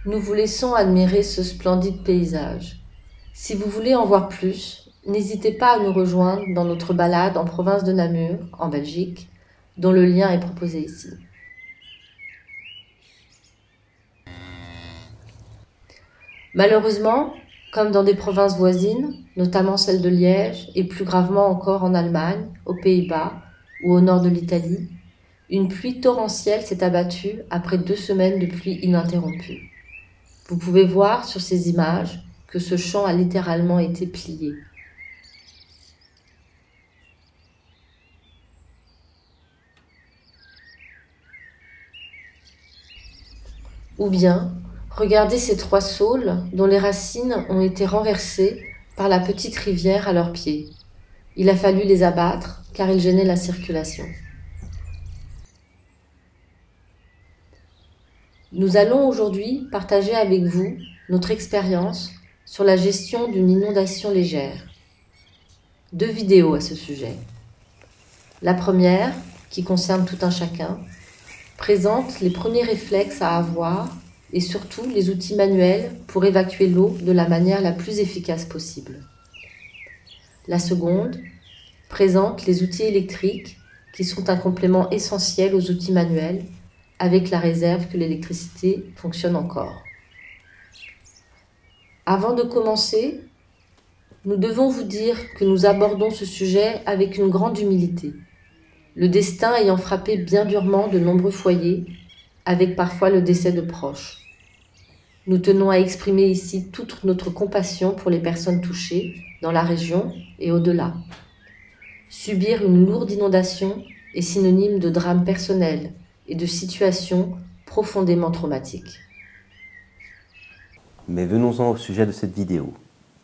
Nous vous laissons admirer ce splendide paysage. Si vous voulez en voir plus, n'hésitez pas à nous rejoindre dans notre balade en province de Namur, en Belgique, dont le lien est proposé ici. Malheureusement, comme dans des provinces voisines, notamment celle de Liège et plus gravement encore en Allemagne, aux Pays-Bas ou au nord de l'Italie, une pluie torrentielle s'est abattue après 2 semaines de pluie ininterrompue. Vous pouvez voir sur ces images que ce champ a littéralement été plié. Ou bien, regardez ces 3 saules dont les racines ont été renversées par la petite rivière à leurs pieds. Il a fallu les abattre car ils gênaient la circulation. Nous allons aujourd'hui partager avec vous notre expérience sur la gestion d'une inondation légère. 2 vidéos à ce sujet. La première, qui concerne tout un chacun, présente les premiers réflexes à avoir et surtout les outils manuels pour évacuer l'eau de la manière la plus efficace possible. La seconde présente les outils électriques qui sont un complément essentiel aux outils manuels avec la réserve que l'électricité fonctionne encore. Avant de commencer, nous devons vous dire que nous abordons ce sujet avec une grande humilité, le destin ayant frappé bien durement de nombreux foyers, avec parfois le décès de proches. Nous tenons à exprimer ici toute notre compassion pour les personnes touchées dans la région et au-delà. Subir une lourde inondation est synonyme de drame personnel et de situation profondément traumatique. Mais venons-en au sujet de cette vidéo.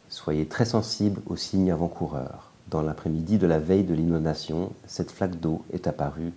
Soyez très sensibles aux signes avant-coureurs. Dans l'après-midi de la veille de l'inondation, cette flaque d'eau est apparue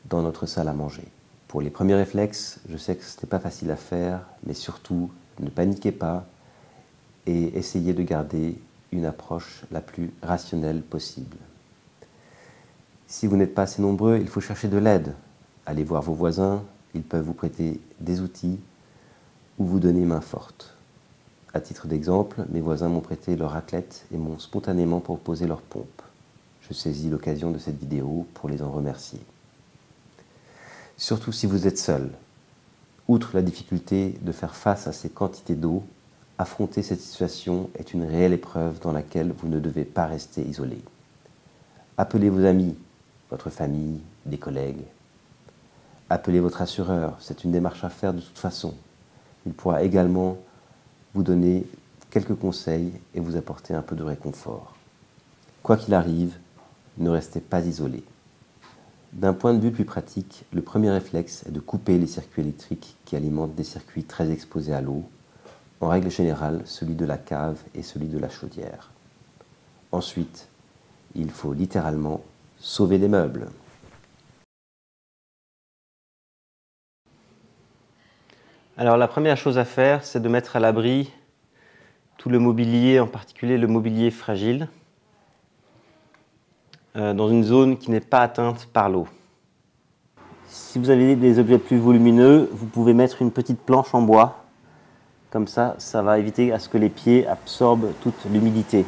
dans notre salle à manger. Pour les premiers réflexes, je sais que ce n'est pas facile à faire, mais surtout, ne paniquez pas et essayez de garder une approche la plus rationnelle possible. Si vous n'êtes pas assez nombreux, il faut chercher de l'aide. Allez voir vos voisins, ils peuvent vous prêter des outils ou vous donner main forte. À titre d'exemple, mes voisins m'ont prêté leur raclette et m'ont spontanément proposé leur pompe. Je saisis l'occasion de cette vidéo pour les en remercier. Surtout si vous êtes seul. Outre la difficulté de faire face à ces quantités d'eau, affronter cette situation est une réelle épreuve dans laquelle vous ne devez pas rester isolé. Appelez vos amis, votre famille, des collègues. Appelez votre assureur, c'est une démarche à faire de toute façon. Il pourra également vous donner quelques conseils et vous apporter un peu de réconfort. Quoi qu'il arrive, ne restez pas isolé. D'un point de vue plus pratique, le premier réflexe est de couper les circuits électriques qui alimentent des circuits très exposés à l'eau, en règle générale celui de la cave et celui de la chaudière. Ensuite, il faut littéralement sauver les meubles. Alors la première chose à faire, c'est de mettre à l'abri tout le mobilier, en particulier le mobilier fragile, dans une zone qui n'est pas atteinte par l'eau. Si vous avez des objets plus volumineux, vous pouvez mettre une petite planche en bois. Comme ça, ça va éviter à ce que les pieds absorbent toute l'humidité.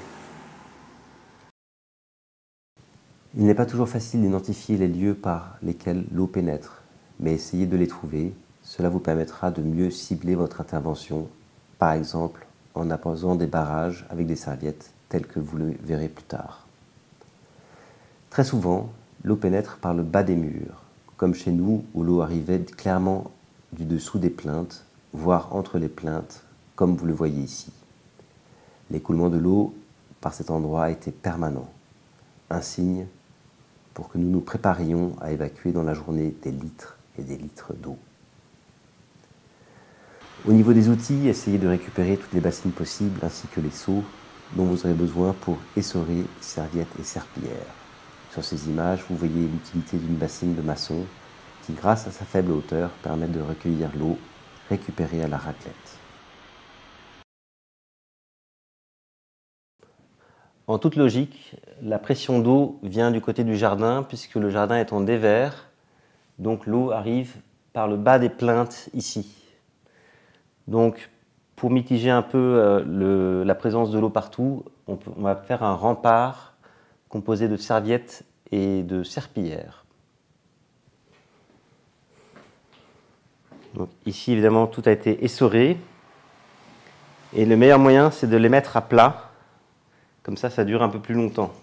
Il n'est pas toujours facile d'identifier les lieux par lesquels l'eau pénètre, mais essayez de les trouver. Cela vous permettra de mieux cibler votre intervention, par exemple en apposant des barrages avec des serviettes, tels que vous le verrez plus tard. Très souvent, l'eau pénètre par le bas des murs, comme chez nous où l'eau arrivait clairement du dessous des plinthes, voire entre les plinthes, comme vous le voyez ici. L'écoulement de l'eau par cet endroit était permanent, un signe pour que nous nous préparions à évacuer dans la journée des litres et des litres d'eau. Au niveau des outils, essayez de récupérer toutes les bassines possibles ainsi que les seaux dont vous aurez besoin pour essorer serviettes et serpillères. Sur ces images, vous voyez l'utilité d'une bassine de maçon qui, grâce à sa faible hauteur, permet de recueillir l'eau récupérée à la raclette. En toute logique, la pression d'eau vient du côté du jardin puisque le jardin est en dévers, donc l'eau arrive par le bas des plinthes ici. Donc, pour mitiger un peu la présence de l'eau partout, on va faire un rempart composé de serviettes et de serpillères. Donc, ici, évidemment, tout a été essoré. Et le meilleur moyen, c'est de les mettre à plat. Comme ça dure un peu plus longtemps.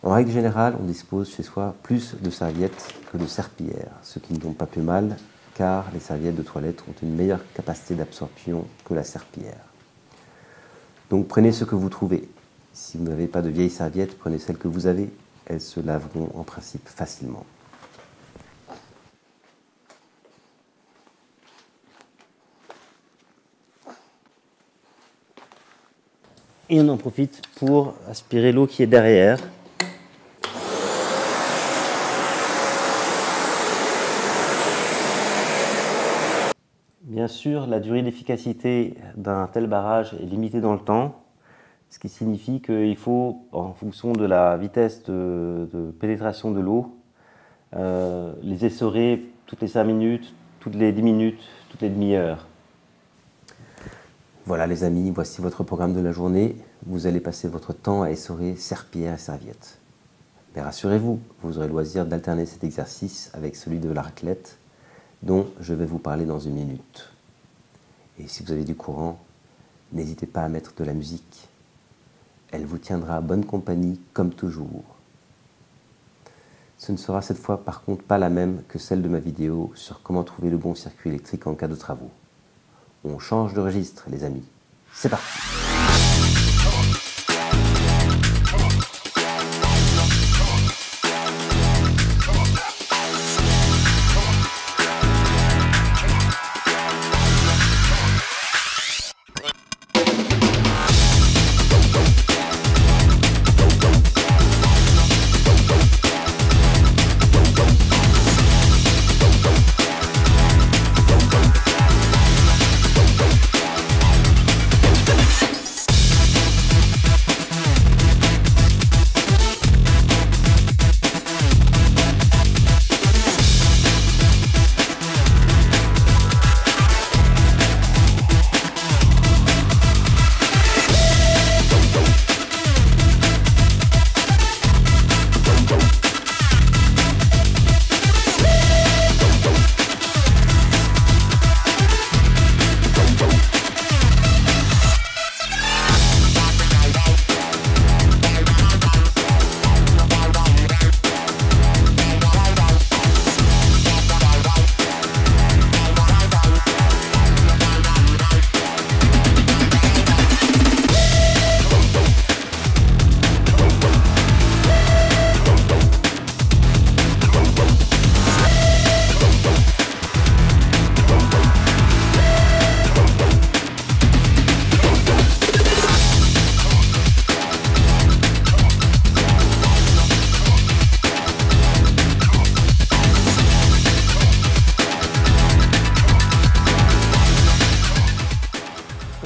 En règle générale, on dispose chez soi plus de serviettes que de serpillères, ce qui ne tombe pas plus mal, car les serviettes de toilette ont une meilleure capacité d'absorption que la serpillière. Donc prenez ce que vous trouvez. Si vous n'avez pas de vieilles serviettes, prenez celles que vous avez. Elles se laveront en principe facilement. Et on en profite pour aspirer l'eau qui est derrière. Bien sûr, la durée d'efficacité d'un tel barrage est limitée dans le temps, ce qui signifie qu'il faut, en fonction de la vitesse de pénétration de l'eau, les essorer toutes les 5 minutes, toutes les 10 minutes, toutes les demi-heures. Voilà les amis, voici votre programme de la journée. Vous allez passer votre temps à essorer serpillères et serviettes. Mais rassurez-vous, vous aurez le loisir d'alterner cet exercice avec celui de la raclette, dont je vais vous parler dans une minute. Et si vous avez du courant, n'hésitez pas à mettre de la musique. Elle vous tiendra bonne compagnie comme toujours. Ce ne sera cette fois par contre pas la même que celle de ma vidéo sur comment trouver le bon circuit électrique en cas de travaux. On change de registre les amis. C'est parti!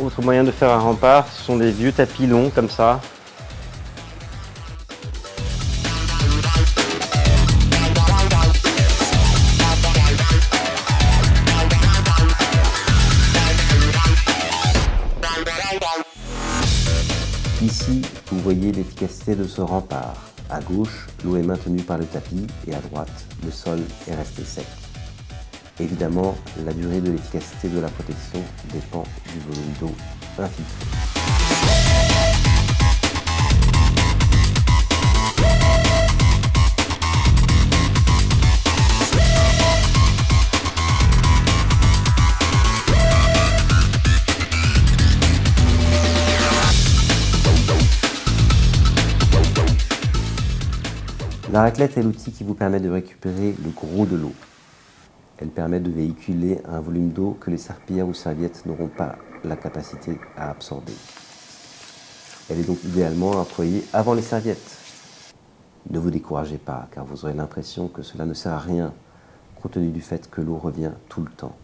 Autre moyen de faire un rempart, ce sont des vieux tapis longs comme ça. Ici, vous voyez l'efficacité de ce rempart. À gauche, l'eau est maintenue par le tapis et à droite, le sol est resté sec. Évidemment, la durée de l'efficacité de la protection dépend du volume d'eau infiltré. La raclette est l'outil qui vous permet de récupérer le gros de l'eau. Elle permet de véhiculer un volume d'eau que les serpillères ou serviettes n'auront pas la capacité à absorber. Elle est donc idéalement employée avant les serviettes. Ne vous découragez pas, car vous aurez l'impression que cela ne sert à rien, compte tenu du fait que l'eau revient tout le temps.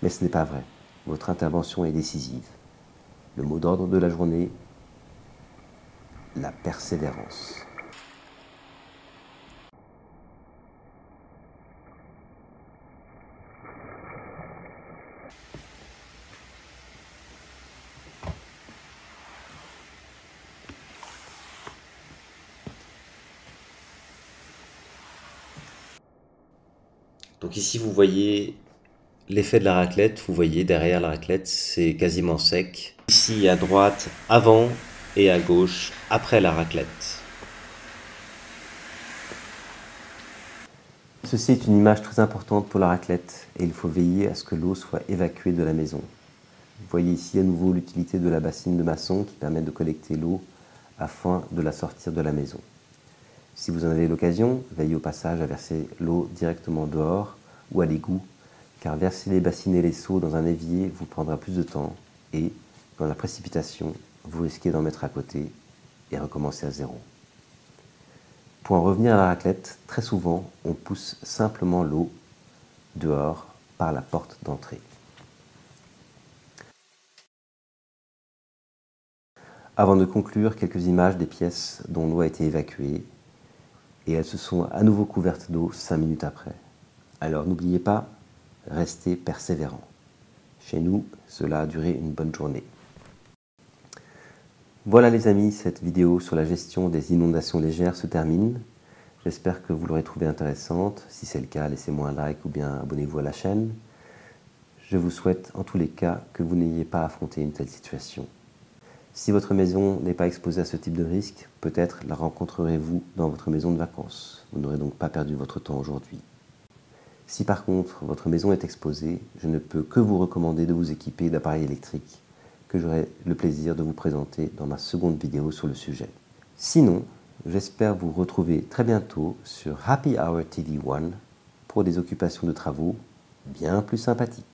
Mais ce n'est pas vrai. Votre intervention est décisive. Le mot d'ordre de la journée: la persévérance. Donc ici vous voyez l'effet de la raclette, vous voyez derrière la raclette c'est quasiment sec. Ici à droite avant et à gauche après la raclette. Ceci est une image très importante pour la raclette et il faut veiller à ce que l'eau soit évacuée de la maison. Vous voyez ici à nouveau l'utilité de la bassine de maçon qui permet de collecter l'eau afin de la sortir de la maison. Si vous en avez l'occasion, veillez au passage à verser l'eau directement dehors ou à l'égout, car verser les bassines et les seaux dans un évier vous prendra plus de temps et, dans la précipitation, vous risquez d'en mettre à côté et recommencer à zéro. Pour en revenir à la raclette, très souvent, on pousse simplement l'eau dehors par la porte d'entrée. Avant de conclure, quelques images des pièces dont l'eau a été évacuée et elles se sont à nouveau couvertes d'eau 5 minutes après. Alors n'oubliez pas, restez persévérant. Chez nous, cela a duré une bonne journée. Voilà les amis, cette vidéo sur la gestion des inondations légères se termine. J'espère que vous l'aurez trouvée intéressante. Si c'est le cas, laissez-moi un like ou bien abonnez-vous à la chaîne. Je vous souhaite en tous les cas que vous n'ayez pas à affronter une telle situation. Si votre maison n'est pas exposée à ce type de risque, peut-être la rencontrerez-vous dans votre maison de vacances. Vous n'aurez donc pas perdu votre temps aujourd'hui. Si par contre votre maison est exposée, je ne peux que vous recommander de vous équiper d'appareils électriques que j'aurai le plaisir de vous présenter dans ma seconde vidéo sur le sujet. Sinon, j'espère vous retrouver très bientôt sur Happy Hour TV One pour des occupations de travaux bien plus sympathiques.